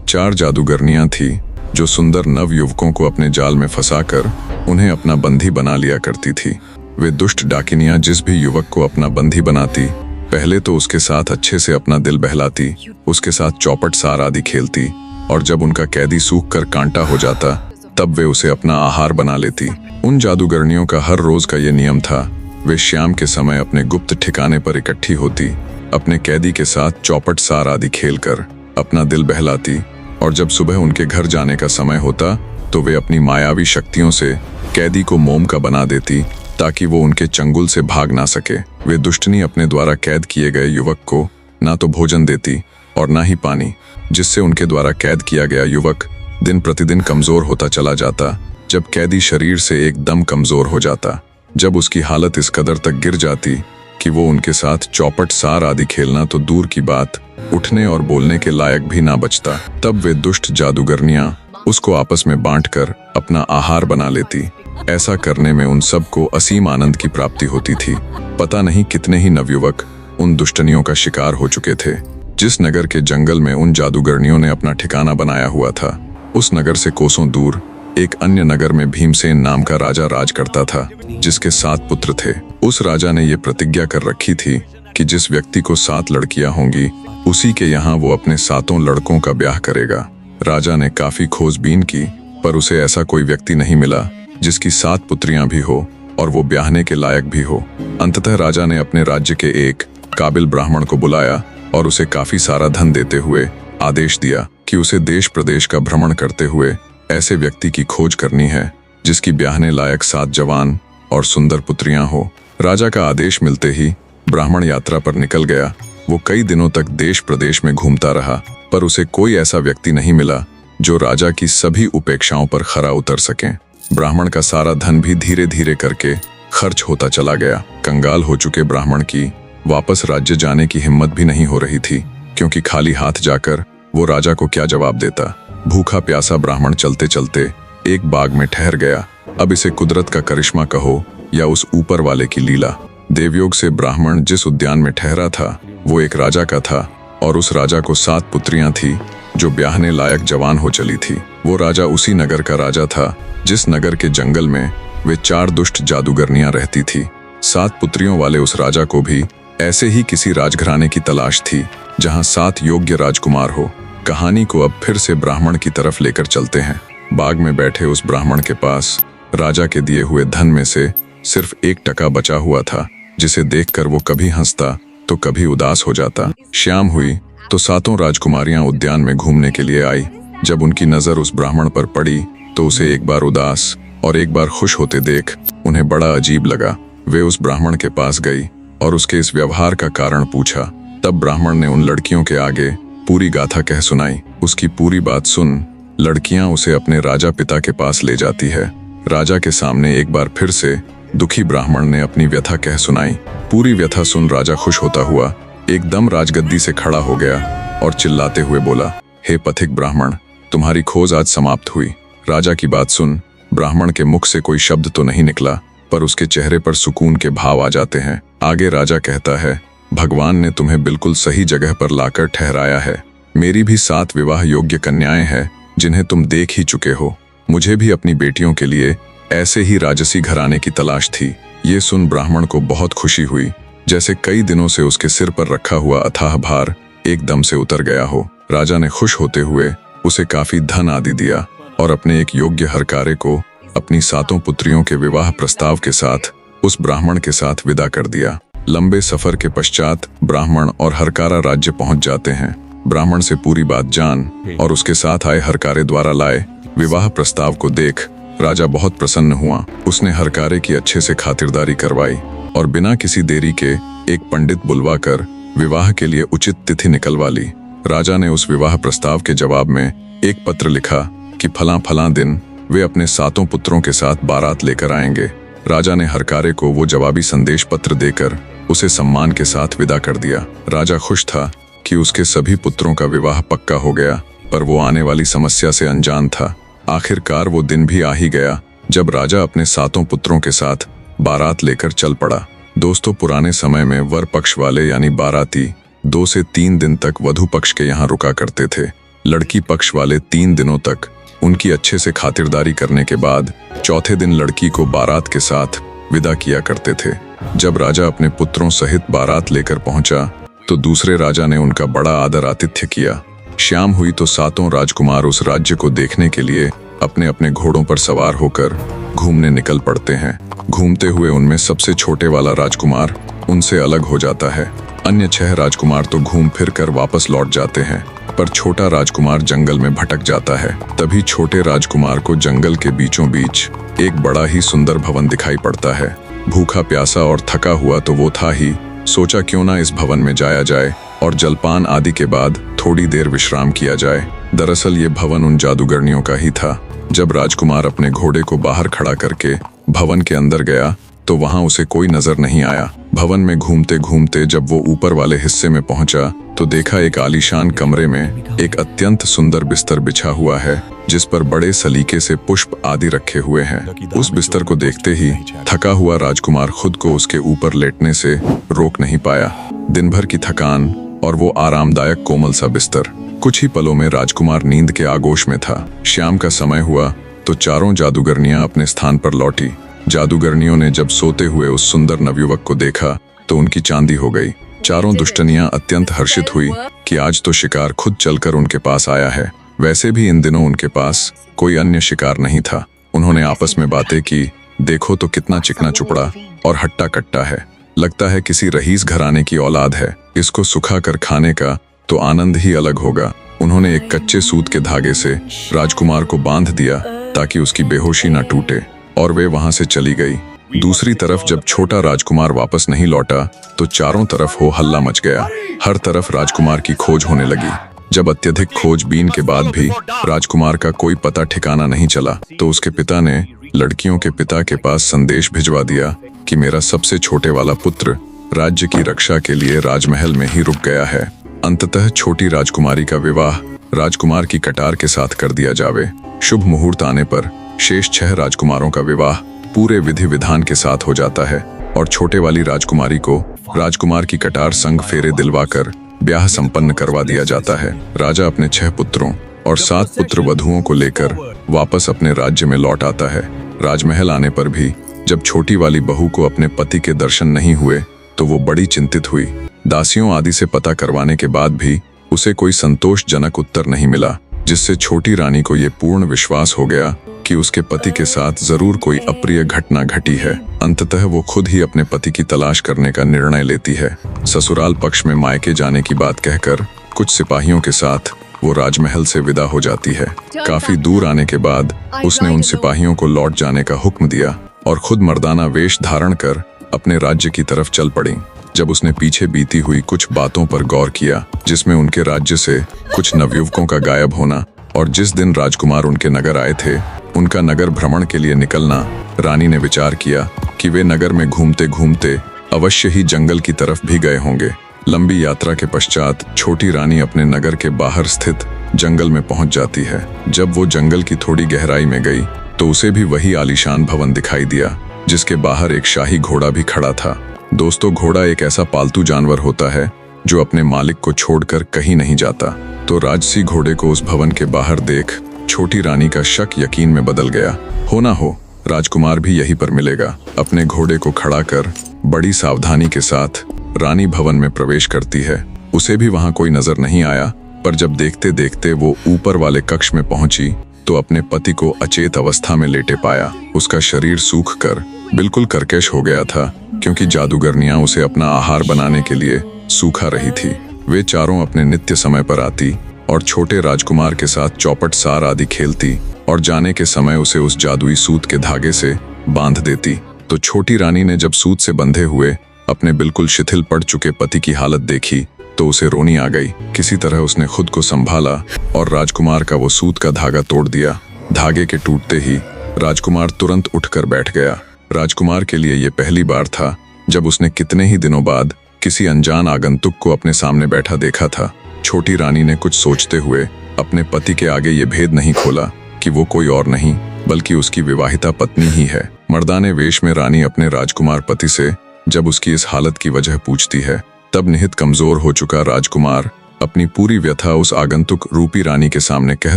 4 जादूगरनियां थीं जो सुंदर नव युवकों को अपने जाल में फंसाकर उन्हें अपना बंधी बना लिया करती थी। वे दुष्ट डाकिनियां जिस भी युवक को अपना बंधी बनाती, पहले तो उसके साथ अच्छे से अपना दिल बहलाती, उसके साथ चौपट सार आदि खेलती, और जब उनका कैदी सूख कर कांटा हो जाता तब वे उसे अपना आहार बना लेती। उन जादूगरनियों का हर रोज का ये नियम था। वे शाम के समय अपने गुप्त ठिकाने पर इकट्ठी होती, अपने कैदी के साथ चौपट सार आदि खेलकर अपना दिल बहलाती, और जब सुबह उनके घर जाने का समय होता तो वे अपनी मायावी शक्तियों से कैदी को मोम का बना देती ताकि वो उनके चंगुल से भाग ना सके। वे दुष्टनी अपने द्वारा कैद किए गए युवक को ना तो भोजन देती और ना ही पानी, जिससे उनके द्वारा कैद किया गया युवक दिन प्रतिदिन कमजोर होता चला जाता। जब कैदी शरीर से एकदम कमजोर हो जाता, जब उसकी हालत इस कदर तक गिर जाती कि वो उनके साथ चौपट सार आदि खेलना तो दूर की बात, उठने और बोलने के लायक भी ना बचता, तब वे दुष्ट जादूगरनियां उसको आपस में बांटकर अपना आहार बना लेती। ऐसा करने में उन सबको असीम आनंद की प्राप्ति होती थी। पता नहीं कितने ही नवयुवक उन दुष्टनियों का शिकार हो चुके थे। जिस नगर के जंगल में उन जादूगरनियों ने अपना ठिकाना बनाया हुआ था, उस नगर से कोसों दूर एक अन्य नगर में भीमसेन नाम का राजा राज करता था, जिसके 7 पुत्र थे। उस राजा ने ये प्रतिज्ञा कर रखी थी कि जिस व्यक्ति को 7 लड़कियां होंगी, उसी के यहाँ वो अपने 7 लड़कों का ब्याह करेगा। राजा ने काफी खोजबीन की, पर उसे ऐसा कोई व्यक्ति नहीं मिला जिसकी 7 पुत्रियां भी हो और वो ब्याहने के लायक भी हो। अंततः राजा ने अपने राज्य के एक काबिल ब्राह्मण को बुलाया और उसे काफी सारा धन देते हुए आदेश दिया कि उसे देश प्रदेश का भ्रमण करते हुए ऐसे व्यक्ति की खोज करनी है जिसकी ब्याहने लायक 7 जवान और सुंदर पुत्रियां हो। राजा का आदेश मिलते ही ब्राह्मण यात्रा पर निकल गया। वो कई दिनों तक देश प्रदेश में घूमता रहा, पर उसे कोई ऐसा व्यक्ति नहीं मिला जो राजा की सभी उपेक्षाओं पर खरा उतर सके। ब्राह्मण का सारा धन भी धीरे धीरे करके खर्च होता चला गया। कंगाल हो चुके ब्राह्मण की वापस राज्य जाने की हिम्मत भी नहीं हो रही थी, क्योंकि खाली हाथ जाकर वो राजा को क्या जवाब देता। भूखा प्यासा ब्राह्मण चलते चलते एक बाग में ठहर गया। अब इसे कुदरत का करिश्मा कहो या उस ऊपर वाले की लीला। देवयोग से ब्राह्मण जिस उद्यान में ठहरा था वो एक राजा का था, और उस राजा को 7 पुत्रियां थी जो ब्याहने लायक जवान हो चली थी। वो राजा उसी नगर का राजा था जिस नगर के जंगल में वे 4 दुष्ट जादूगरनियां रहती थी। 7 पुत्रियों वाले उस राजा को भी ऐसे ही किसी राजघराने की तलाश थी जहां 7 योग्य राजकुमार हो। कहानी को अब फिर से ब्राह्मण की तरफ लेकर चलते हैं। बाग में बैठे उस ब्राह्मण के पास राजा के दिए हुए धन में से सिर्फ 1 टका बचा हुआ था, जिसे देखकर वो कभी हंसता तो कभी उदास हो जाता। शाम हुई तो 7 राजकुमारियां उद्यान में घूमने के लिए आई। जब उनकी नजर उस ब्राह्मण पर पड़ी तो उसे एक बार उदास और एक बार खुश होते देख उन्हें बड़ा अजीब लगा। वे उस ब्राह्मण के पास गई और उसके इस व्यवहार का कारण पूछा। तब ब्राह्मण ने उन लड़कियों के आगे पूरी गाथा कह सुनाई। उसकी पूरी बात सुन लड़कियां उसे अपने राजा पिता के पास ले जाती है। राजा के सामने एक बार फिर से दुखी ब्राह्मण ने अपनी व्यथा कह सुनाई। पूरी व्यथा सुन राजा खुश होता हुआ एकदम राजगद्दी से खड़ा हो गया और चिल्लाते हुए बोला, हे पथिक ब्राह्मण, तुम्हारी खोज आज समाप्त हुई। राजा की बात सुन ब्राह्मण के मुख से कोई शब्द तो नहीं निकला, पर उसके चेहरे पर सुकून के भाव आ जाते हैं। आगे राजा कहता है, भगवान ने तुम्हें बिल्कुल सही जगह पर लाकर ठहराया है। मेरी भी 7 विवाह योग्य कन्याएं हैं जिन्हें तुम देख ही चुके हो। मुझे भी अपनी बेटियों के लिए ऐसे ही राजसी घराने की तलाश थी। ये सुन ब्राह्मण को बहुत खुशी हुई, जैसे कई दिनों से उसके सिर पर रखा हुआ अथाह भार एकदम से उतर गया हो। राजा ने खुश होते हुए उसे काफी धन आदि दिया और अपने एक योग्य हरकारे को अपनी 7 पुत्रियों के विवाह प्रस्ताव के साथ उस ब्राह्मण के साथ विदा कर दिया। लंबे सफर के पश्चात ब्राह्मण और हरकारा राज्य पहुंच जाते हैं। ब्राह्मण से पूरी बात जान और उसके साथ आए हरकारे द्वारा लाए विवाह प्रस्ताव को देख राजा बहुत प्रसन्न हुआ। उसने हरकारे की अच्छे से खातिरदारी करवाई और बिना किसी देरी के एक पंडित बुलवाकर विवाह के लिए उचित तिथि निकलवा ली। राजा ने उस विवाह प्रस्ताव के जवाब में एक पत्र लिखा कि फलां फलां दिन वे अपने 7 पुत्रों के साथ बारात लेकर आएंगे। राजा ने हरकारे को वो जवाबी संदेश पत्र देकर उसे सम्मान के साथ विदा कर दिया। राजा खुश था कि उसके सभी पुत्रों का विवाह पक्का हो गया, पर वो आने वाली समस्या से अनजान था। आखिरकार वो दिन भी आ ही गया जब राजा अपने 7 पुत्रों के साथ बारात लेकर चल पड़ा। दोस्तों, पुराने समय में वर पक्ष वाले यानी बाराती 2 से 3 दिन तक वधु पक्ष के यहाँ रुका करते थे। लड़की पक्ष वाले 3 दिनों तक उनकी अच्छे से खातिरदारी करने के बाद चौथे दिन लड़की को बारात के साथ विदा किया करते थे। जब राजा अपने पुत्रों सहित बारात लेकर पहुंचा तो दूसरे राजा ने उनका बड़ा आदर आतिथ्य किया। शाम हुई तो सातों राजकुमार उस राज्य को देखने के लिए अपने अपने घोड़ों पर सवार होकर घूमने निकल पड़ते हैं। घूमते हुए उनमें सबसे छोटे वाला राजकुमार उनसे अलग हो जाता है। अन्य 6 राजकुमार तो घूम फिर कर वापस लौट जाते हैं, पर छोटा राजकुमार जंगल में भटक जाता है। तभी छोटे राजकुमार को जंगल के बीचों बीच एक बड़ा ही सुंदर भवन दिखाई पड़ता है। भूखा प्यासा और थका हुआ तो वो था ही, सोचा क्यों ना इस भवन में जाया जाए और जलपान आदि के बाद थोड़ी देर विश्राम किया जाए। दरअसल ये भवन उन जादूगरनियों का ही था। जब राजकुमार अपने घोड़े को बाहर खड़ा करके भवन के अंदर गया तो वहां उसे कोई नजर नहीं आया। भवन में घूमते घूमते जब वो ऊपर वाले हिस्से में पहुंचा तो देखा एक आलीशान कमरे में एक अत्यंत सुंदर बिस्तर बिछा हुआ है, जिस पर बड़े सलीके से पुष्प आदि रखे हुए हैं। उस बिस्तर को देखते ही थका हुआ राजकुमार खुद को उसके ऊपर लेटने से रोक नहीं पाया। दिन भर की थकान और वो आरामदायक कोमल सा बिस्तर। कुछ ही पलों में राजकुमार नींद के आगोश में था। शाम का समय हुआ तो चारों जादूगरनियां अपने स्थान पर लौटी। जादूगरनियों ने जब सोते हुए उस सुंदर नवयुवक को देखा तो उनकी चांदी हो गई। चारों दुष्टनियां अत्यंत हर्षित हुई कि आज तो शिकार खुद चलकर उनके पास आया है। वैसे भी इन दिनों उनके पास कोई अन्य शिकार नहीं था। उन्होंने आपस में बातें की, देखो तो कितना चिकना चुपड़ा और हट्टा कट्टा है, लगता है किसी रईस घराने की औलाद है। इसको सुखा कर खाने का तो आनंद ही अलग होगा। उन्होंने एक कच्चे सूत के धागे से राजकुमार को बांध दिया ताकि उसकी बेहोशी न टूटे, और वे वहां से चली गई। दूसरी तरफ जब छोटा राजकुमार वापस नहीं लौटा तो चारों तरफ हो हल्ला मच गया। हर तरफ राजकुमार की खोज होने लगी। जब अत्यधिक खोजबीन के बाद भी राजकुमार का कोई पता ठिकाना नहीं चला तो उसके पिता ने लड़कियों के पिता के पास संदेश भिजवा दिया कि मेरा सबसे छोटे वाला पुत्र राज्य की रक्षा के लिए राजमहल में ही रुक गया है। अंततः छोटी राजकुमारी का विवाह राजकुमार की कटार के साथ कर दिया जावे। शुभ मुहूर्त आने पर शेष 6 राजकुमारों का विवाह पूरे विधि विधान के साथ हो जाता है और छोटे वाली राजकुमारी को राजकुमार की कटार संग फेरे दिलवाकर ब्याह संपन्न करवा दिया जाता है। राजा अपने 6 पुत्रों और 7 पुत्र वधुओं को लेकर वापस अपने राज्य में लौट आता है। राजमहल आने पर भी जब छोटी वाली बहू को अपने पति के दर्शन नहीं हुए तो वो बड़ी चिंतित हुई। दासियों आदि से पता करवाने के बाद भी उसे कोई संतोषजनक उत्तर नहीं मिला, जिससे छोटी रानी को ये पूर्ण विश्वास हो गया कि उसके पति के साथ जरूर कोई अप्रिय घटना घटी है। अंततः वो खुद ही अपने पति की तलाश करने का निर्णय लेती है। ससुराल पक्ष में मायके जाने की बात कहकर कुछ सिपाहियों के साथ वो राजमहल से विदा हो जाती है। काफी दूर आने के बाद उसने उन सिपाहियों को लौट जाने का हुक्म दिया और खुद मर्दाना वेश धारण कर अपने राज्य की तरफ चल पड़ी। जब उसने पीछे बीती हुई कुछ बातों पर गौर किया, जिसमें उनके राज्य से कुछ नवयुवकों का गायब होना और जिस दिन राजकुमार उनके नगर आए थे उनका नगर भ्रमण के लिए निकलना, रानी ने विचार किया कि वे नगर में घूमते घूमते अवश्य ही जंगल की तरफ भी गए होंगे। लंबी यात्रा के पश्चात छोटी रानी अपने नगर के बाहर स्थित जंगल में पहुंच जाती है। जब वो जंगल की थोड़ी गहराई में गई तो उसे भी वही आलीशान भवन दिखाई दिया, जिसके बाहर एक शाही घोड़ा भी खड़ा था। दोस्तों, घोड़ा एक ऐसा पालतू जानवर होता है जो अपने मालिक को छोड़कर कहीं नहीं जाता। तो राजसी घोड़े को उस भवन के बाहर देख छोटी रानी का शक यकीन में बदल गया। हो ना हो राजकुमार भी यहीं पर मिलेगा। अपने घोड़े को खड़ा कर बड़ी सावधानी के साथ रानी भवन में प्रवेश करती है। उसे भी वहां कोई नजर नहीं आया, पर जब देखते देखते वो ऊपर वाले कक्ष में पहुंची तो अपने पति को अचेत अवस्था में लेटे पाया। उसका शरीर सूख कर बिल्कुल करकश हो गया था, क्योंकि जादूगरनियां उसे अपना आहार बनाने के लिए सूखा रही थी। वे चारों अपने नित्य समय पर आती और छोटे राजकुमार के साथ चौपट सार आदि खेलती और जाने के समय उसे उस जादुई सूत के धागे से बांध देती। तो छोटी रानी ने जब सूत से बंधे हुए अपने बिल्कुल शिथिल पड़ चुके पति की हालत देखी तो उसे रोनी आ गई। किसी तरह उसने खुद को संभाला और राजकुमार का वो सूत का धागा तोड़ दिया। धागे के टूटते ही राजकुमार तुरंत उठकर बैठ गया। राजकुमार के लिए ये पहली बार था जब उसने कितने ही दिनों बाद किसी अनजान आगंतुक को अपने सामने बैठा देखा था। छोटी रानी ने कुछ सोचते हुए अपने पति के आगे ये भेद नहीं खोला कि वो कोई और नहीं बल्कि उसकी विवाहिता पत्नी ही है। मर्दाने वेश में रानी अपने राजकुमार पति से जब उसकी इस हालत की वजह पूछती है, तब निहित कमजोर हो चुका राजकुमार अपनी पूरी व्यथा उस आगंतुक रूपी रानी के सामने कह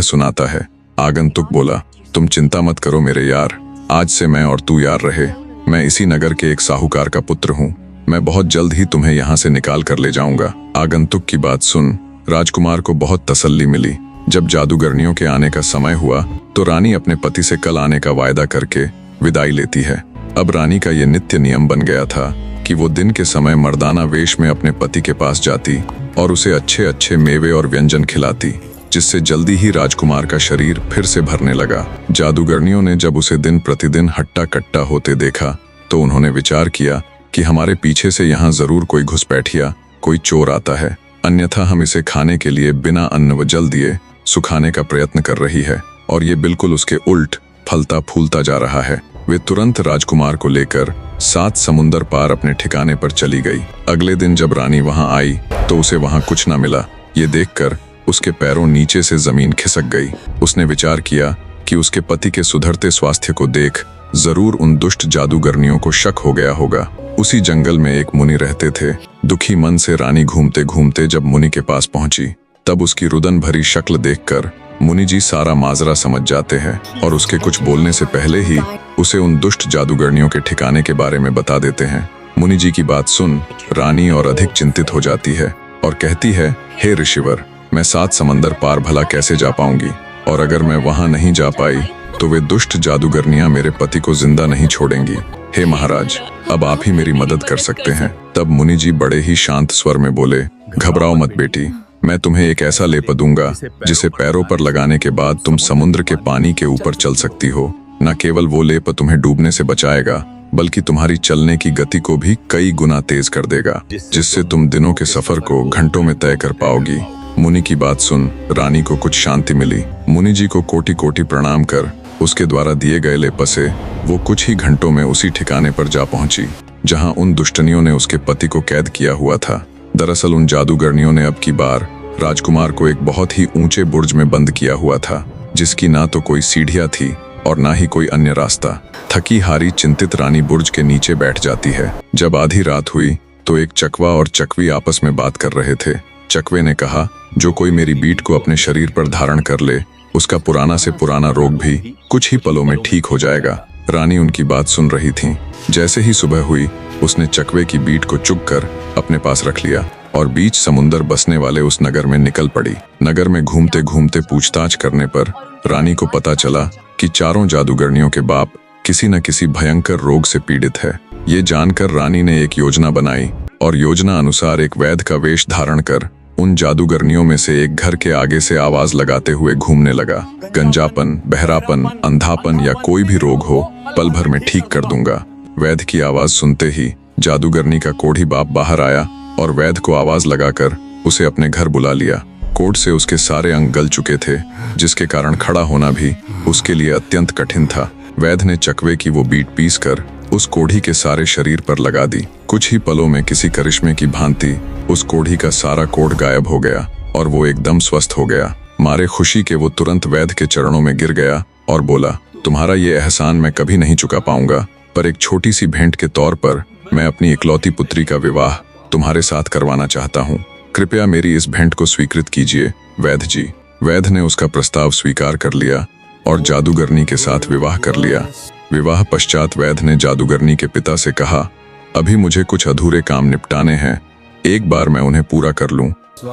सुनाता है। आगंतुक बोला, तुम चिंता मत करो मेरे यार, आज से मैं और तू यार रहे। मैं इसी नगर के एक साहूकार का पुत्र हूँ। मैं बहुत जल्द ही तुम्हें यहाँ से निकाल कर ले जाऊंगा। आगंतुक की बात सुन राजकुमार को बहुत तसल्ली मिली। जब जादूगरनियों के आने का समय हुआ तो रानी अपने पति से कल आने का वायदा करके विदाई लेती है। अब रानी का ये नित्य नियम बन गया था कि वो दिन के समय मर्दाना वेश में अपने पति के पास जाती और उसे अच्छे अच्छे मेवे और व्यंजन खिलाती, जिससे जल्दी ही राजकुमार का शरीर फिर से भरने लगा। जादूगरनियों ने जब उसे दिन प्रतिदिन हट्टा कट्टा होते देखा तो उन्होंने विचार किया कि हमारे पीछे से यहाँ जरूर कोई घुसपैठिया, कोई चोर आता है, अन्यथा हम इसे खाने के लिए बिना अन्न व जल दिए सुखाने का प्रयत्न कर रही है और ये बिल्कुल उसके उल्ट फलता फूलता जा रहा है। वे तुरंत राजकुमार को लेकर 7 समुंदर पार अपने ठिकाने पर चली गई। अगले दिन जब रानी वहां आई तो उसे वहां कुछ न मिला। ये देखकर उसके पैरों नीचे से जमीन खिसक गई। उसने विचार किया कि उसके पति के सुधरते स्वास्थ्य को देख जरूर उन दुष्ट जादूगरनियों को शक हो गया होगा। उसी जंगल में एक मुनि रहते थे। दुखी मन से रानी घूमते घूमते जब मुनि के पास पहुंची तब उसकी रुदन भरी शक्ल देखकर मुनि जी सारा माजरा समझ जाते हैं और उसके कुछ बोलने से पहले ही उसे उन दुष्ट जादूगरनियों के ठिकाने के बारे में बता देते हैं। मुनि जी की बात सुन रानी और अधिक चिंतित हो जाती है और कहती है, हे ऋषिवर, मैं 7 समंदर पार भला कैसे जा पाऊंगी, और अगर मैं वहां नहीं जा पाई तो वे दुष्ट जादूगरनियां मेरे पति को जिंदा नहीं छोड़ेंगी। हे महाराज, अब आप ही मेरी मदद कर सकते हैं। तब मुनि जी बड़े ही शांत स्वर में बोले, घबराओ मत बेटी, मैं तुम्हें एक ऐसा लेप दूंगा जिसे पैरों पर लगाने के बाद तुम समुद्र के पानी के ऊपर चल सकती हो। न केवल वो लेप तुम्हें डूबने से बचाएगा बल्कि तुम्हारी चलने की गति को भी कई गुना तेज कर देगा, जिससे तुम दिनों के सफर को घंटों में तय कर पाओगी। मुनि की बात सुन रानी को कुछ शांति मिली। मुनि जी को कोटि कोटि प्रणाम कर उसके द्वारा दिए गए लेप से वो कुछ ही घंटों में उसी ठिकाने पर जा पहुंची जहां उन दुष्टनियों ने उसके पति को कैद किया हुआ था। दरअसल उन जादूगरनियों ने अब की बार राजकुमार को एक बहुत ही ऊंचे बुर्ज में बंद किया हुआ था, जिसकी ना तो कोई सीढ़ियां थी और ना ही कोई अन्य रास्ता। थकी हारी चिंतित रानी बुर्ज के नीचे बैठ जाती है। जब आधी रात हुई तो एक चकवा और चकवी आपस में बात कर रहे थे। चकवे ने कहा, जो कोई मेरी बीट को अपने शरीर पर धारण कर ले उसका पुराना से पुराना रोग भी कुछ ही पलों में ठीक हो जाएगा। रानी उनकी बात सुन रही थी। जैसे ही सुबह हुई उसने चकवे की बीट को चुग कर अपने पास रख लिया और बीच समुंदर बसने वाले उस नगर में निकल पड़ी। नगर में घूमते घूमते पूछताछ करने पर रानी को पता चला कि चारों जादूगरनियों के बाप किसी न किसी भयंकर रोग से पीड़ित है। ये जानकर रानी ने एक योजना बनाई और योजना अनुसार एक वैद्य का वेश धारण कर उन जादूगरनियों में से एक घर के आगे से आवाज लगाते हुए घूमने लगा, गंजापन, बहरापन, अंधापन या कोई भी रोग हो पल भर में ठीक कर दूंगा। वैद्य की आवाज सुनते ही जादूगरनी का कोढ़ी बाप बाहर आया और वैद्य को आवाज लगाकर उसे अपने घर बुला लिया। कोढ़ से उसके सारे अंग गल चुके थे, जिसके कारण खड़ा होना भी उसके लिए अत्यंत कठिन था। वैद्य ने चकवे की वो बीट पीस कर उस कोढ़ी के सारे शरीर पर लगा दी। कुछ ही पलों में किसी करिश्मे की भांति उस कोढ़ी का सारा कोढ़ गायब हो गया और वो एकदम स्वस्थ हो गया। मारे खुशी के वो तुरंत वैद्य के चरणों में गिर गया और बोला, तुम्हारा ये एहसान मैं कभी नहीं चुका पाऊंगा, पर एक छोटी सी भेंट के तौर पर मैं अपनी इकलौती पुत्री का विवाह तुम्हारे साथ करवाना चाहता हूँ। कृपया मेरी इस भेंट को स्वीकृत कीजिए वैद्य जी। वैद्य ने उसका प्रस्ताव स्वीकार कर लिया और जादूगरनी के साथ विवाह कर लिया। विवाह पश्चात वैद्य ने जादूगरनी के पिता से कहा, अभी मुझे कुछ अधूरे काम निपटाने हैं, एक बार मैं उन्हें पूरा कर लूं,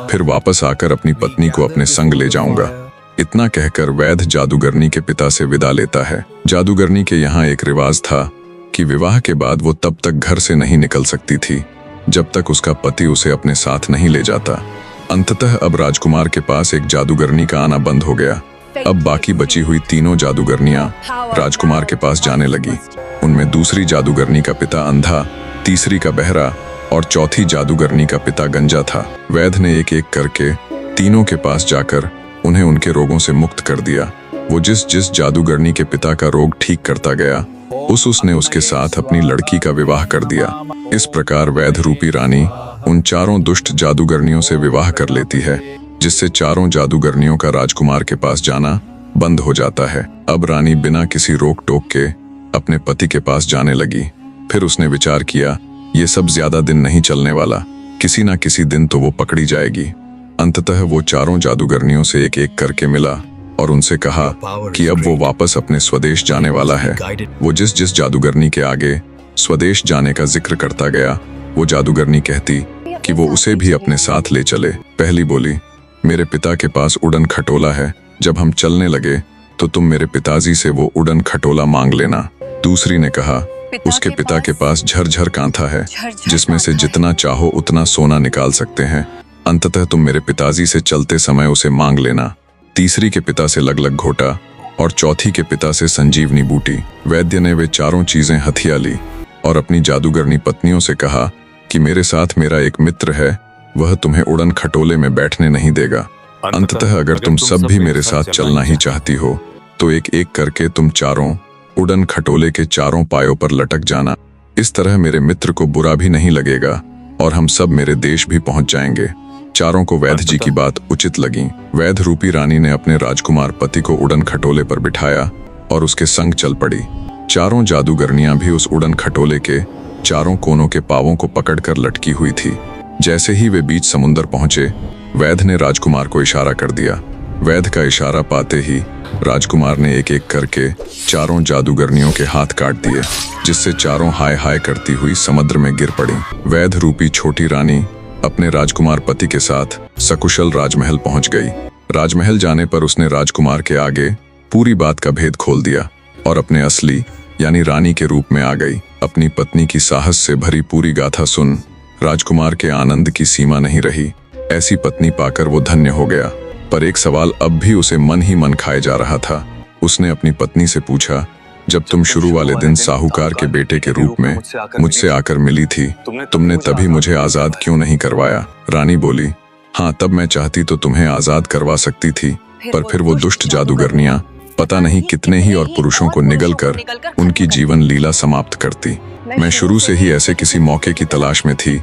फिर वापस आकर अपनी पत्नी को अपने संग ले जाऊंगा। इतना कहकर वैद्य जादूगरनी के पिता से विदा लेता है। जादूगरनी के यहाँ एक रिवाज था कि विवाह के बाद वो तब तक घर से नहीं निकल सकती थी जब तक उसका पति उसे अपने साथ नहीं ले जाता। अंततः अब राजकुमार के पास एक जादूगरनी का आना बंद हो गया। अब बाकी बची हुई तीनों जादूगरनियां राजकुमार के पास जाने लगी। उनमें दूसरी जादूगरनी का पिता अंधा, तीसरी का बहरा और चौथी जादूगरनी का पिता गंजा था। वैद्य ने एक एक करके तीनों के पास जाकर उन्हें उनके रोगों से मुक्त कर दिया। वो जिस जिस जादूगरनी के पिता का रोग ठीक करता गया उसने उसके साथ अपनी लड़की का विवाह कर दिया। इस प्रकार वैद्य रूपी रानी उन चारों दुष्ट जादूगरनियों से विवाह कर लेती है, जिससे चारों जादूगरनियों का राजकुमार के पास जाना बंद हो जाता है। अब रानी बिना किसी रोक टोक के अपने पति के पास जाने लगी। फिर उसने विचार किया, ये सब ज्यादा दिन नहीं चलने वाला, किसी ना किसी दिन तो वो पकड़ी जाएगी। अंततः वो चारों जादूगरनियों से एक एक करके मिला और उनसे कहा कि अब वो वापस अपने स्वदेश जाने वाला है। वो जिस जिस जादूगरनी के आगे स्वदेश जाने का जिक्र करता गया, वो जादूगरनी कहती कि वो उसे भी अपने साथ ले चले। पहली बोली, मेरे पिता के पास उड़न खटोला है, जब हम चलने लगे तो तुम मेरे पिताजी से वो उड़न खटोला मांग लेना। दूसरी ने कहा, उसके पिता के पास झरझर कांथा है, जिसमें से जितना चाहो उतना सोना निकाल सकते हैं। अंततः तुम मेरे पिताजी से चलते समय उसे मांग लेना। तीसरी के पिता से लगलग घोटा और चौथी के पिता से संजीवनी बूटी। वैद्य ने वे चारों चीजें हथिया ली और अपनी जादूगरनी पत्नियों से कहा कि मेरे साथ मेरा एक मित्र है, वह तुम्हें उड़न खटोले में बैठने नहीं देगा। अंततः अगर तुम सब भी मेरे साथ चलना ही चाहती हो तो एक एक करके तुम चारों उड़न खटोले के चारों पायों पर लटक जाना। इस तरह मेरे मित्र को बुरा भी नहीं लगेगा और हम सब मेरे देश भी पहुंच जाएंगे। चारों को वैद्य जी की बात उचित लगी। वैद्य रूपी रानी ने अपने राजकुमार पति को उड़न खटोले पर बिठाया और उसके संग चल पड़ी। चारों जादूगरनियां भी उस उड़न खटोले के चारों कोनों के पावों को पकड़कर लटकी हुई थी। जैसे ही वे बीच समुद्र पहुंचे, वैद्य ने राजकुमार को इशारा कर दिया। वैद्य का इशारा पाते ही राजकुमार ने एक एक करके चारों जादूगरनियों के हाथ काट दिए, जिससे चारों हाय हाय करती हुई समुद्र में गिर पड़ी। वैद्य रूपी छोटी रानी अपने राजकुमार पति के साथ सकुशल राजमहल पहुंच गई। राजमहल जाने पर उसने राजकुमार के आगे पूरी बात का भेद खोल दिया और अपने असली यानी रानी के रूप में आ गई। अपनी पत्नी की साहस से भरी पूरी गाथा सुन राजकुमार के आनंद की सीमा नहीं रही। ऐसी पत्नी पाकर वो धन्य हो गया। पर एक सवाल अब भी उसे मन ही मन खाए जा रहा था। उसने अपनी पत्नी से पूछा, जब तुम शुरू वाले दिन साहूकार के बेटे के रूप में मुझसे आकर मिली थी, तुमने तभी मुझे आजाद क्यों नहीं करवाया? रानी बोली, हाँ, तब मैं चाहती तो तुम्हें आजाद करवा सकती थी, पर फिर वो दुष्ट जादूगरनियां पता नहीं कितने ही और पुरुषों को निगल कर उनकी जीवन लीला समाप्त करती। मैं शुरू से ही ऐसे किसी मौके की तलाश में थी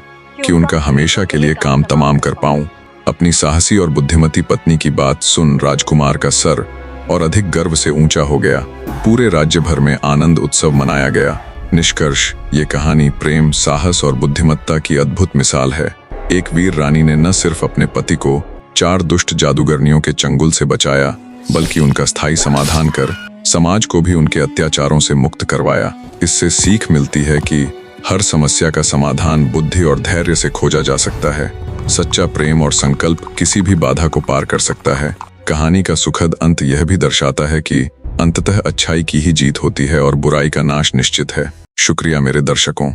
कि उनका हमेशा के लिए काम तमाम कर पाऊं। अपनी साहसी और बुद्धिमती पत्नी की बात सुन राजकुमार का सर और अधिक गर्व से ऊंचा हो गया। पूरे राज्य भर में आनंद उत्सव मनाया गया। निष्कर्ष, ये कहानी प्रेम, साहस और बुद्धिमत्ता की अद्भुत मिसाल है। एक वीर रानी ने न सिर्फ अपने पति को 4 दुष्ट जादूगरनियों के चंगुल से बचाया, बल्कि उनका स्थायी समाधान कर समाज को भी उनके अत्याचारों से मुक्त करवाया। इससे सीख मिलती है कि हर समस्या का समाधान बुद्धि और धैर्य से खोजा जा सकता है। सच्चा प्रेम और संकल्प किसी भी बाधा को पार कर सकता है। कहानी का सुखद अंत यह भी दर्शाता है कि अंततः अच्छाई की ही जीत होती है और बुराई का नाश निश्चित है। शुक्रिया मेरे दर्शकों।